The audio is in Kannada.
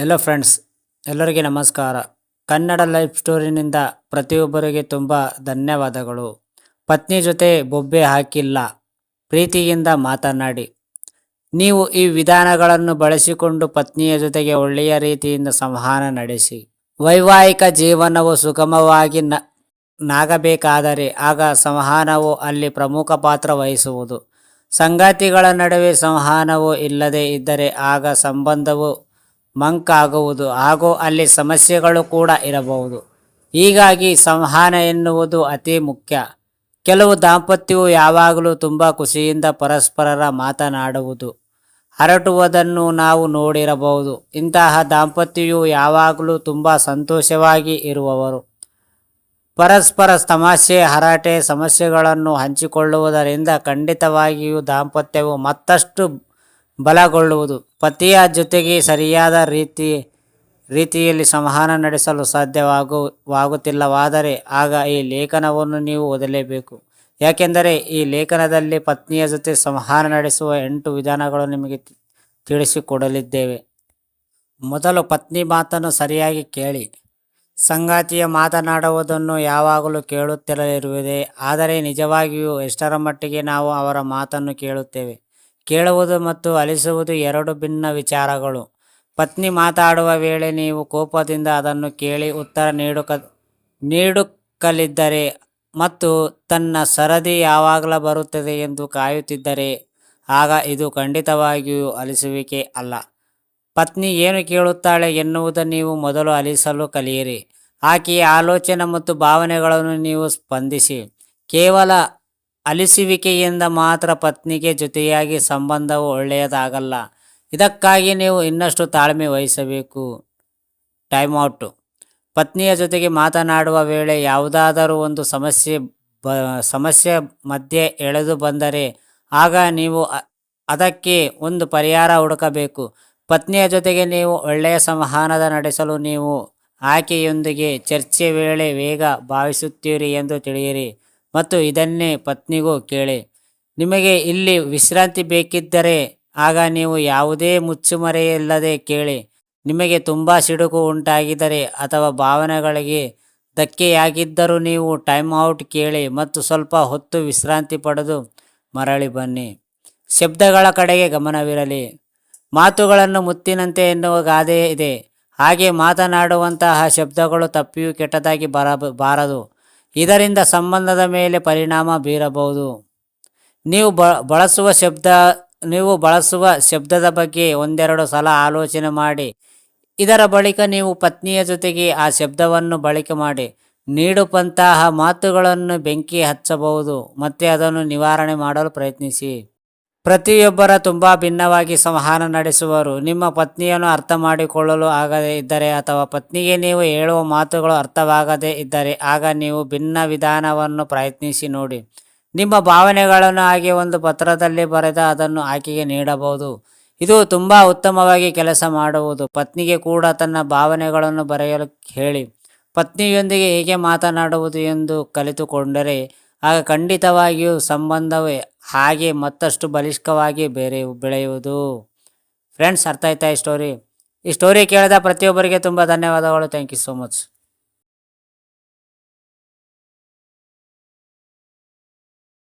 ಹೆಲೋ ಫ್ರೆಂಡ್ಸ್, ಎಲ್ಲರಿಗೆ ನಮಸ್ಕಾರ. ಕನ್ನಡ ಲೈಫ್ ಸ್ಟೋರಿನಿಂದ ಪ್ರತಿಯೊಬ್ಬರಿಗೆ ತುಂಬ ಧನ್ಯವಾದಗಳು. ಪತ್ನಿ ಜೊತೆ ಬೊಬ್ಬೆ ಹಾಕಿಲ್ಲ, ಪ್ರೀತಿಯಿಂದ ಮಾತನಾಡಿ. ನೀವು ಈ ವಿಧಾನಗಳನ್ನು ಬಳಸಿಕೊಂಡು ಪತ್ನಿಯ ಜೊತೆಗೆ ಒಳ್ಳೆಯ ರೀತಿಯಿಂದ ಸಂವಹನ ನಡೆಸಿ. ವೈವಾಹಿಕ ಜೀವನವು ಸುಗಮವಾಗಿ ನಾಗಬೇಕಾದರೆ ಆಗ ಸಂವಹನವು ಅಲ್ಲಿ ಪ್ರಮುಖ ಪಾತ್ರ ವಹಿಸುವುದು. ಸಂಗಾತಿಗಳ ನಡುವೆ ಸಂವಹನವು ಇಲ್ಲದೆ ಇದ್ದರೆ ಆಗ ಸಂಬಂಧವು ಮಂಕಾಗುವುದು ಹಾಗೂ ಅಲ್ಲಿ ಸಮಸ್ಯೆಗಳು ಕೂಡ ಇರಬಹುದು. ಹೀಗಾಗಿ ಸಂವಹನ ಎನ್ನುವುದು ಅತಿ ಮುಖ್ಯ. ಕೆಲವು ದಾಂಪತ್ಯವು ಯಾವಾಗಲೂ ತುಂಬ ಖುಷಿಯಿಂದ ಪರಸ್ಪರರ ಮಾತನಾಡುವುದು ಹರಟುವುದನ್ನು ನಾವು ನೋಡಿರಬಹುದು. ಇಂತಹ ದಾಂಪತ್ಯವು ಯಾವಾಗಲೂ ತುಂಬ ಸಂತೋಷವಾಗಿ ಇರುವವರು. ಪರಸ್ಪರ ತಮಾಷೆ ಹರಟೆ ಸಮಸ್ಯೆಗಳನ್ನು ಹಂಚಿಕೊಳ್ಳುವುದರಿಂದ ಖಂಡಿತವಾಗಿಯೂ ದಾಂಪತ್ಯವು ಮತ್ತಷ್ಟು ಬಲಗೊಳ್ಳುವುದು. ಪತಿಯ ಜೊತೆಗೆ ಸರಿಯಾದ ರೀತಿಯಲ್ಲಿ ಸಂವಹನ ನಡೆಸಲು ಸಾಧ್ಯವಾಗುತ್ತಿಲ್ಲವಾದರೆ ಆಗ ಈ ಲೇಖನವನ್ನು ನೀವು ಓದಲೇಬೇಕು. ಯಾಕೆಂದರೆ ಈ ಲೇಖನದಲ್ಲಿ ಪತ್ನಿಯ ಜೊತೆ ಸಂವಹನ ನಡೆಸುವ 8 ವಿಧಾನಗಳು ನಿಮಗೆ ತಿಳಿಸಿಕೊಡಲಿದ್ದೇವೆ. ಮೊದಲು, ಪತ್ನಿ ಮಾತನ್ನು ಸರಿಯಾಗಿ ಕೇಳಿ. ಸಂಗಾತಿಯ ಮಾತನಾಡುವುದನ್ನು ಯಾವಾಗಲೂ ಕೇಳುತ್ತಿರಲಿರುವುದೇ, ಆದರೆ ನಿಜವಾಗಿಯೂ ಎಷ್ಟರ ಮಟ್ಟಿಗೆ ನಾವು ಅವರ ಮಾತನ್ನು ಕೇಳುತ್ತೇವೆ? ಕೇಳುವುದು ಮತ್ತು ಆಲಿಸುವುದು 2 ಭಿನ್ನ ವಿಚಾರಗಳು. ಪತ್ನಿ ಮಾತಾಡುವ ವೇಳೆ ನೀವು ಕೋಪದಿಂದ ಅದನ್ನು ಕೇಳಿ ಉತ್ತರ ನೀಡುಕಲಿದ್ದರೆ ಮತ್ತು ತನ್ನ ಸರದಿ ಯಾವಾಗ ಬರುತ್ತದೆ ಎಂದು ಕಾಯುತ್ತಿದ್ದರೆ ಆಗ ಇದು ಖಂಡಿತವಾಗಿಯೂ ಆಲಿಸುವಿಕೆ ಅಲ್ಲ. ಪತ್ನಿ ಏನು ಕೇಳುತ್ತಾಳೆ ಎನ್ನುವುದನ್ನು ನೀವು ಮೊದಲು ಆಲಿಸಲು ಕಲಿಯಿರಿ. ಆಕೆಯ ಆಲೋಚನೆ ಮತ್ತು ಭಾವನೆಗಳನ್ನು ನೀವು ಸ್ಪಂದಿಸಿ. ಕೇವಲ ಆಲಿಸುವಿಕೆಯಿಂದ ಮಾತ್ರ ಪತ್ನಿಗೆ ಜೊತೆಯಾಗಿ ಸಂಬಂಧವು ಒಳ್ಳೆಯದಾಗಲ್ಲ. ಇದಕ್ಕಾಗಿ ನೀವು ಇನ್ನಷ್ಟು ತಾಳ್ಮೆ ವಹಿಸಬೇಕು. Time out. ಪತ್ನಿಯ ಜೊತೆಗೆ ಮಾತನಾಡುವ ವೇಳೆ ಯಾವುದಾದರೂ ಒಂದು ಸಮಸ್ಯೆ ಮಧ್ಯೆ ಎಳೆದು ಬಂದರೆ ಆಗ ನೀವು ಅದಕ್ಕೆ ಒಂದು ಪರಿಹಾರ ಹುಡುಕಬೇಕು. ಪತ್ನಿಯ ಜೊತೆಗೆ ನೀವು ಒಳ್ಳೆಯ ಸಂವಹನ ನಡೆಸಲು ನೀವು ಆಕೆಯೊಂದಿಗೆ ಚರ್ಚೆ ವೇಳೆ ವೇಗ ಭಾವಿಸುತ್ತೀರಿ ಎಂದು ತಿಳಿಯಿರಿ ಮತ್ತು ಇದನ್ನೇ ಪತ್ನಿಗೂ ಕೇಳಿ. ನಿಮಗೆ ಇಲ್ಲಿ ವಿಶ್ರಾಂತಿ ಬೇಕಿದ್ದರೆ ಆಗ ನೀವು ಯಾವುದೇ ಮುಚ್ಚುಮರೆಯಿಲ್ಲದೆ ಕೇಳಿ. ನಿಮಗೆ ತುಂಬ ಸಿಡುಕು ಉಂಟಾಗಿದ್ದರೆ ಅಥವಾ ಭಾವನೆಗಳಿಗೆ ಧಕ್ಕೆಯಾಗಿದ್ದರೂ ನೀವು ಟೈಮ್ ಔಟ್ ಕೇಳಿ ಮತ್ತು ಸ್ವಲ್ಪ ಹೊತ್ತು ವಿಶ್ರಾಂತಿ ಪಡೆದು ಮರಳಿ ಬನ್ನಿ. ಶಬ್ದಗಳ ಕಡೆಗೆ ಗಮನವಿರಲಿ. ಮಾತುಗಳನ್ನು ಮುತ್ತಿನಂತೆ ಎನ್ನುವ ಗಾದೆ ಇದೆ. ಹಾಗೆ ಮಾತನಾಡುವಂತಹ ಶಬ್ದಗಳು ತಪ್ಪಿಯೂ ಕೆಟ್ಟದಾಗಿ ಬಾರದು. ಇದರಿಂದ ಸಂಬಂಧದ ಮೇಲೆ ಪರಿಣಾಮ ಬೀರಬಹುದು. ನೀವು ಬಳಸುವ ಶಬ್ದದ ಬಗ್ಗೆ ಒಂದೆರಡು ಸಲ ಆಲೋಚನೆ ಮಾಡಿ. ಇದರ ಬಳಿಕ ನೀವು ಪತ್ನಿಯ ಜೊತೆಗೆ ಆ ಶಬ್ದವನ್ನು ಬಳಕೆ ಮಾಡಿ. ನೀಡುವಂತಹ ಮಾತುಗಳನ್ನು ಬೆಂಕಿ ಹಚ್ಚಬಹುದು ಮತ್ತು ಅದನ್ನು ನಿವಾರಣೆ ಮಾಡಲು ಪ್ರಯತ್ನಿಸಿ. ಪ್ರತಿಯೊಬ್ಬರ ತುಂಬ ಭಿನ್ನವಾಗಿ ಸಂವಹನ ನಡೆಸುವರು. ನಿಮ್ಮ ಪತ್ನಿಯನ್ನು ಅರ್ಥ ಮಾಡಿಕೊಳ್ಳಲು ಆಗದೇ ಇದ್ದರೆ ಅಥವಾ ಪತ್ನಿಗೆ ನೀವು ಹೇಳುವ ಮಾತುಗಳು ಅರ್ಥವಾಗದೇ ಇದ್ದರೆ ಆಗ ನೀವು ಭಿನ್ನ ವಿಧಾನವನ್ನು ಪ್ರಯತ್ನಿಸಿ ನೋಡಿ. ನಿಮ್ಮ ಭಾವನೆಗಳನ್ನು ಹಾಗೆ ಒಂದು ಪತ್ರದಲ್ಲಿ ಬರೆದು ಅದನ್ನು ಆಕೆಗೆ ನೀಡಬಹುದು. ಇದು ತುಂಬ ಉತ್ತಮವಾಗಿ ಕೆಲಸ ಮಾಡುವುದು. ಪತ್ನಿಗೆ ಕೂಡ ತನ್ನ ಭಾವನೆಗಳನ್ನು ಬರೆಯಲು ಹೇಳಿ. ಪತ್ನಿಯೊಂದಿಗೆ ಹೇಗೆ ಮಾತನಾಡುವುದು ಎಂದು ಕಲಿತುಕೊಂಡರೆ ಆಗ ಖಂಡಿತವಾಗಿಯೂ ಸಂಬಂಧವೇ ಹಾಗೆ ಮತ್ತಷ್ಟು ಬಲಿಷ್ಠವಾಗಿ ಬೆಳೆಯುವುದು. ಫ್ರೆಂಡ್ಸ್, ಅರ್ಥ ಆಯ್ತಾ ಈ ಸ್ಟೋರಿ ಕೇಳಿದ ಪ್ರತಿಯೊಬ್ಬರಿಗೆ ತುಂಬ ಧನ್ಯವಾದಗಳು. Thank you so much.